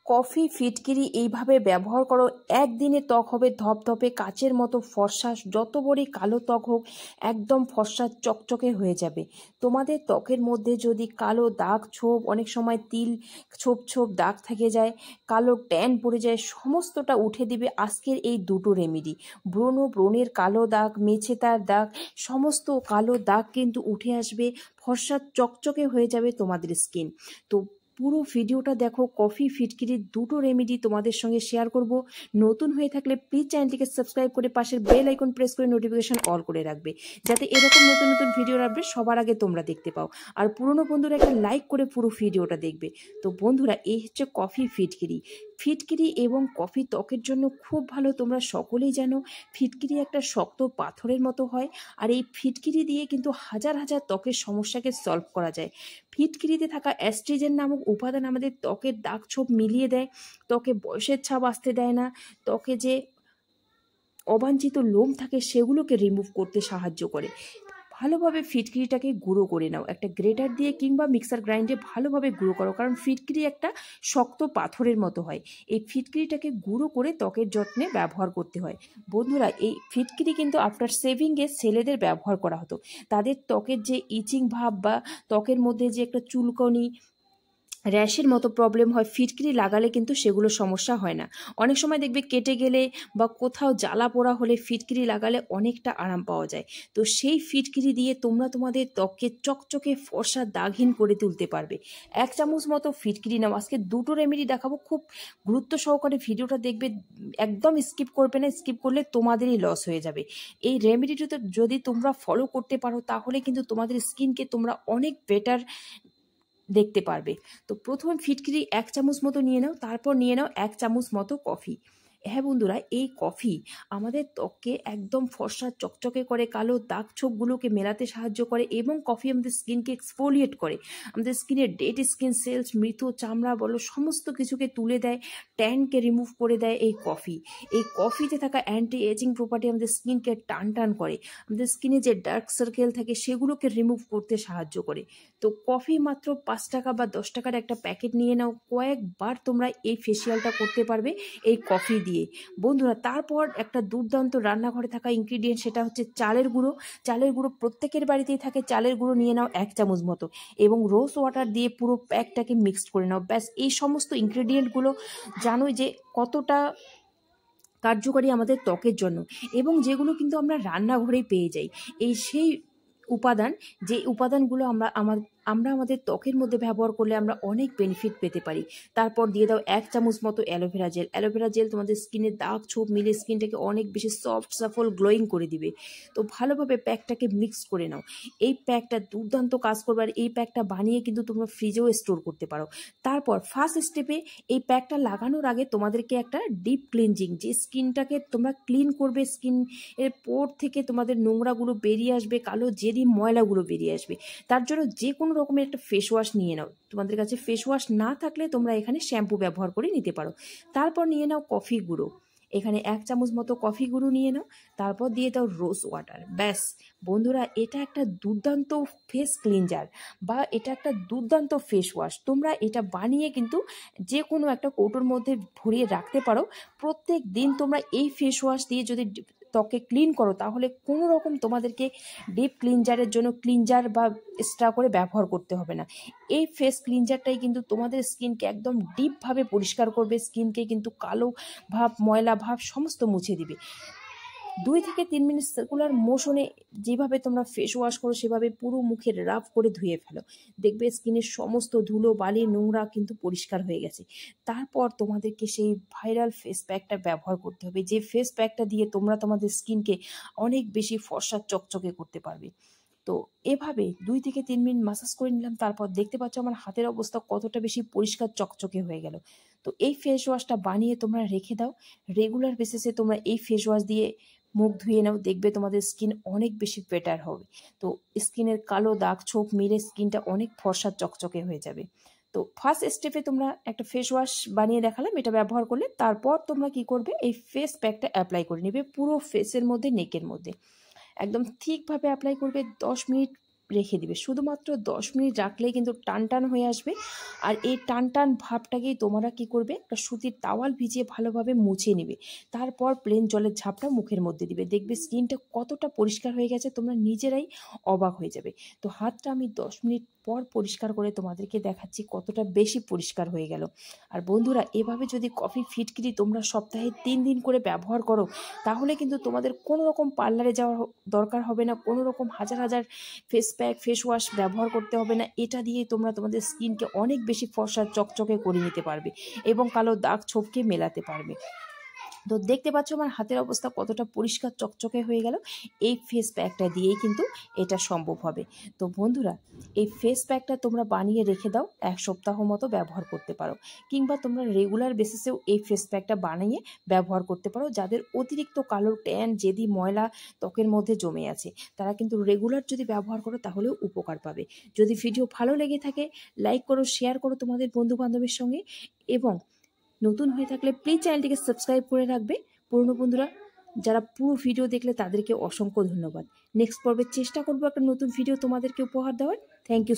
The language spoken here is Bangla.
কফি ফিটকিরি এইভাবে ব্যবহার করো, একদিনে ত্বক হবে ধপধপে কাচের মতো ফর্সা। যত বড়ই কালো ত্বক হোক একদম ফর্সা চকচকে হয়ে যাবে। তোমাদের ত্বকের মধ্যে যদি কালো দাগ ছোপ, অনেক সময় তিল ছোপ ছোপ দাগ থেকে যায়, কালো ট্যান পড়ে যায়, সমস্তটা উঠে দিবে আজকের এই দুটো রেমেডি। ব্রণের কালো দাগ, মেছেতার দাগ, সমস্ত কালো দাগ কিন্তু উঠে আসবে, ফর্সা চকচকে হয়ে যাবে তোমাদের স্কিন। তো পুরো ভিডিওটা দেখো। কফি ফিটকিরির দুটো রেমেডি তোমাদের সঙ্গে শেয়ার করব। নতুন হয়ে থাকলে প্লিজ চ্যানেলটিকে সাবস্ক্রাইব করে পাশের বেল আইকন প্রেস করে নোটিফিকেশন অল করে রাখবে, যাতে এরকম নতুন নতুন ভিডিওর আপডেট সবার আগে তোমরা দেখতে পাও। আর পুরনো বন্ধুরা একটা লাইক করে পুরো ভিডিওটা দেখবে। তো বন্ধুরা, এই হচ্ছে কফি ফিটকিরি। ফিটকিরি এবং কফি ত্বকের জন্য খুব ভালো, তোমরা সকলেই জানো। ফিটকিরি একটা শক্ত পাথরের মতো হয়, আর এই ফিটকিরি দিয়ে কিন্তু হাজার হাজার ত্বকের সমস্যাকে সলভ করা যায়। ফিটকিরিতে থাকা অ্যাস্ট্রিজেন নামক উপাদান আমাদের ত্বকের দাগ ছোপ মিলিয়ে দেয়, ত্বকে বয়সের ছাপ আসতে দেয় না, ত্বকে যে অবাঞ্ছিত লোম থাকে সেগুলোকে রিমুভ করতে সাহায্য করে। ভালোভাবে ফিটকিরিটাকে গুঁড়ো করে নাও, একটা গ্রেটার দিয়ে কিংবা মিক্সার গ্রাইন্ডে ভালোভাবে গুঁড়ো করো, কারণ ফিটকিরি একটা শক্ত পাথরের মতো হয়। এই ফিটকিরিটাকে গুঁড়ো করে ত্বকের যত্নে ব্যবহার করতে হয়। বন্ধুরা, এই ফিটকিরি কিন্তু আফটার সেভিংয়ে ছেলেদের ব্যবহার করা হতো। তাদের ত্বকের যে ইচিং ভাব বা ত্বকের মধ্যে যে একটা চুলকনি, র্যাশের মতো প্রবলেম হয়, ফিটকিরি লাগালে কিন্তু সেগুলো সমস্যা হয় না। অনেক সময় দেখবে কেটে গেলে বা কোথাও জ্বালা পোড়া হলে ফিটকিরি লাগালে অনেকটা আরাম পাওয়া যায়। তো সেই ফিটকিরি দিয়ে তোমরা তোমাদের ত্বককে চকচকে ফর্সা দাগহীন করে তুলতে পারবে। 1 চামচ মতো ফিটকিরি নাও। আজকে দুটো রেমেডি দেখাবো, খুব গুরুত্ব সহকারে ভিডিওটা দেখবে, একদম স্কিপ করবে না, স্কিপ করলে তোমাদেরই লস হয়ে যাবে। এই রেমেডিটা যদি তোমরা ফলো করতে পারো তাহলে কিন্তু তোমাদের স্কিনকে তোমরা অনেক বেটার দেখতে পারবে। তো প্রথমে ফিটকিরি 1 চামচ মতো নিয়ে নাও, তারপর নিয়ে নাও 1 চামচ মতো কফি। হ্যাঁ বন্ধুরা, এই কফি আমাদের ত্বককে একদম ফর্সা চকচকে করে, কালো দাগ ছোপগুলোকে মেলাতে সাহায্য করে, এবং কফি আমাদের স্কিনকে এক্সফোলিয়েট করে, আমাদের স্কিনের ডেড স্কিন সেলস, মৃত চামড়া বলো, সমস্ত কিছুকে তুলে দেয়, ট্যানকে রিমুভ করে দেয় এই কফি। এই কফিতে থাকা অ্যান্টি এজিং প্রপার্টি আমাদের স্কিনকে টান টান করে, আমাদের স্কিনে যে ডার্ক সার্কেল থাকে সেগুলোকে রিমুভ করতে সাহায্য করে। তো কফি মাত্র 5 টাকা বা 10 টাকার একটা প্যাকেট নিয়ে নাও, কয়েকবার তোমরা এই ফেসিয়ালটা করতে পারবে এই কফি দিয়ে। বন্ধুরা, তারপর একটা দুর্দান্ত রান্নাঘরে থাকা ইনগ্রিডিয়েন্ট, সেটা হচ্ছে চালের গুঁড়ো। চালের গুঁড়ো প্রত্যেকের বাড়িতেই থাকে, চালের গুঁড়ো নিয়ে নাও 1 চামচ মতো, এবং রোজ ওয়াটার দিয়ে পুরো প্যাকটাকে মিক্সড করে নাও। ব্যাস, এই সমস্ত ইনগ্রিডিয়েন্টগুলো জানোই যে কতটা কার্যকরী আমাদের ত্বকের জন্য, এবং যেগুলো কিন্তু আমরা রান্নাঘরেই পেয়ে যাই। এই সেই উপাদান, যে উপাদানগুলো আমরা আমাদের ত্বকের মধ্যে ব্যবহার করলে আমরা অনেক বেনিফিট পেতে পারি। তারপর দিয়ে দাও 1 চামচ মতো অ্যালোভেরা জেল। অ্যালোভেরা জেল তোমাদের স্কিনের দাগ ছোপ মিলে স্কিনটাকে অনেক বেশি সফট, সাফল, গ্লোয়িং করে দিবে। তো ভালোভাবে প্যাকটাকে মিক্স করে নাও। এই প্যাকটা দুর্দান্ত কাজ করবে, আর এই প্যাকটা বানিয়ে কিন্তু তোমরা ফ্রিজেও স্টোর করতে পারো। তারপর ফার্স্ট স্টেপে এই প্যাকটা লাগানোর আগে তোমাদেরকে একটা ডিপ ক্লিনজিং, যে স্কিনটাকে তোমরা ক্লিন করবে, স্কিন এর পোর থেকে তোমাদের নোংরাগুলো বেরিয়ে আসবে, কালো জেদি ময়লাগুলো বেরিয়ে আসবে, তার জন্য যে কোনো রকমের একটা ফেস ওয়াশ নিয়ে নাও। তোমাদের কাছে ফেস ওয়াশ না থাকলে তোমরা এখানে শ্যাম্পু ব্যবহার করে নিতে পারো। তারপর নিয়ে নাও কফি গুঁড়ো। এখানে 1 চামচ মতো কফি গুঁড়ো নিয়ে নাও, তারপর দিয়ে দাও রোজ ওয়াটার। ব্যাস বন্ধুরা, এটা একটা দুর্দান্ত ফেস ক্লিনজার বা এটা একটা দুর্দান্ত ফেস ওয়াশ। তোমরা এটা বানিয়ে কিন্তু যে কোনো একটা কৌটোর মধ্যে ভরিয়ে রাখতে পারো। প্রত্যেক দিন তোমরা এই ফেস ওয়াশ দিয়ে যদি ত্বকে ক্লিন করো তাহলে কোনো রকম তোমাদেরকে ডিপ ক্লিনজারের জন্য ক্লিনজার বা এক্সট্রা করে ব্যবহার করতে হবে না। এই ফেস ক্লিনজারটাই কিন্তু তোমাদের স্কিনকে একদম ডিপভাবে পরিষ্কার করবে, স্কিনকে কিন্তু কালো ভাব, ময়লা ভাব সমস্ত মুছে দিবে। 2 থেকে 3 মিনিট সার্কুলার মোশনে যেভাবে তোমরা ফেস ওয়াশ করো সেভাবে পুরো মুখে রাব করে ধুয়ে ফেলো, দেখবে স্কিনের সমস্ত ধুলো বালি নোংরা কিন্তু পরিষ্কার হয়ে গেছে। তারপর তোমাদেরকে সেই ভাইরাল ফেস প্যাকটা ব্যবহার করতে হবে, যে ফেস প্যাকটা দিয়ে তোমরা তোমাদের স্কিনকে অনেক বেশি ফর্সা চকচকে করতে পারবে। তো এভাবে 2 থেকে 3 মিনিট মাসাজ করে নিলাম, তারপর দেখতে পাচ্ছ আমার হাতের অবস্থা কতটা বেশি পরিষ্কার চকচকে হয়ে গেল। তো এই ফেস ওয়াশটা বানিয়ে তোমরা রেখে দাও, রেগুলার বেসিসে তোমরা এই ফেস ওয়াশ দিয়ে মুখ ধুয়ে নাও, দেখবে তোমাদের স্কিন অনেক বেশি বেটার হবে। তো স্কিনের কালো দাগ ছোপ মিলে স্কিনটা অনেক ফর্সা চকচকে হয়ে যাবে। তো ফার্স্ট স্টেপে তোমরা একটা ফেস ওয়াশ বানিয়ে দেখালাম, এটা ব্যবহার করলে তারপর তোমরা কি করবে, এই ফেস প্যাকটা অ্যাপ্লাই করে নেবে পুরো ফেসের মধ্যে, নেকের মধ্যে একদম ঠিকভাবে অ্যাপ্লাই করবে। 10 মিনিট রেখে দিবে। শুধুমাত্র 10 মিনিট রাখলেই কিন্তু টান টান হয়ে আসবে। আর এই টান টান ভাবটাকেই তোমরা কি করবে, একটা সুতির তাওয়াল ভিজিয়ে ভালোভাবে মুছে নেবে। তারপর প্লেন জলের ঝাপটা মুখের মধ্যে দিবে, দেখবে স্কিনটা কতটা পরিষ্কার হয়ে গেছে, তোমরা নিজেরাই অবাক হয়ে যাবে। তো হাতটা আমি 10 মিনিট পর পরিষ্কার করে তোমাদেরকে দেখাচ্ছি কতটা বেশি পরিষ্কার হয়ে গেল। আর বন্ধুরা, এভাবে যদি কফি ফিটকিরি তোমরা সপ্তাহে 3 দিন করে ব্যবহার করো, তাহলে কিন্তু তোমাদের কোনো রকম পার্লারে যাওয়ার দরকার হবে না, কোনো রকম হাজার হাজার ফেস প্যাক ফেস ওয়াশ ব্যবহার করতে হবে না। এটা দিয়ে তোমরা তোমাদের স্কিনকে অনেক বেশি ফর্সা চকচকে করে নিতে পারবে এবং কালো দাগ ছোপকে মেলাতে পারবে। তো দেখতে পাচ্ছ আমার হাতের অবস্থা কতটা পরিষ্কার চকচকে হয়ে গেল। এই ফেস প্যাকটা দিয়েই কিন্তু এটা সম্ভব হবে। তো বন্ধুরা, এই ফেস প্যাকটা তোমরা বানিয়ে রেখে দাও, 1 সপ্তাহ মতো ব্যবহার করতে পারো, কিংবা তোমরা রেগুলার বেসিসেও এই ফেস প্যাকটা বানিয়ে ব্যবহার করতে পারো। যাদের অতিরিক্ত কালো ট্যান জেদি ময়লা ত্বকের মধ্যে জমে আছে, তারা কিন্তু রেগুলার যদি ব্যবহার করো তাহলেও উপকার পাবে। যদি ভিডিও ভালো লেগে থাকে, লাইক করো, শেয়ার করো তোমাদের বন্ধু বান্ধবের সঙ্গে, এবং নতুন হয়ে থাকলে প্লিজ চ্যানেলটিকে সাবস্ক্রাইব করে রাখবে। পুরনো বন্ধুরা যারা পুরো ভিডিও দেখলে তাদেরকে অসংখ্য ধন্যবাদ। নেক্সট পর্বে চেষ্টা করবো একটা নতুন ভিডিও তোমাদেরকে উপহার দেওয়ার। Thank you.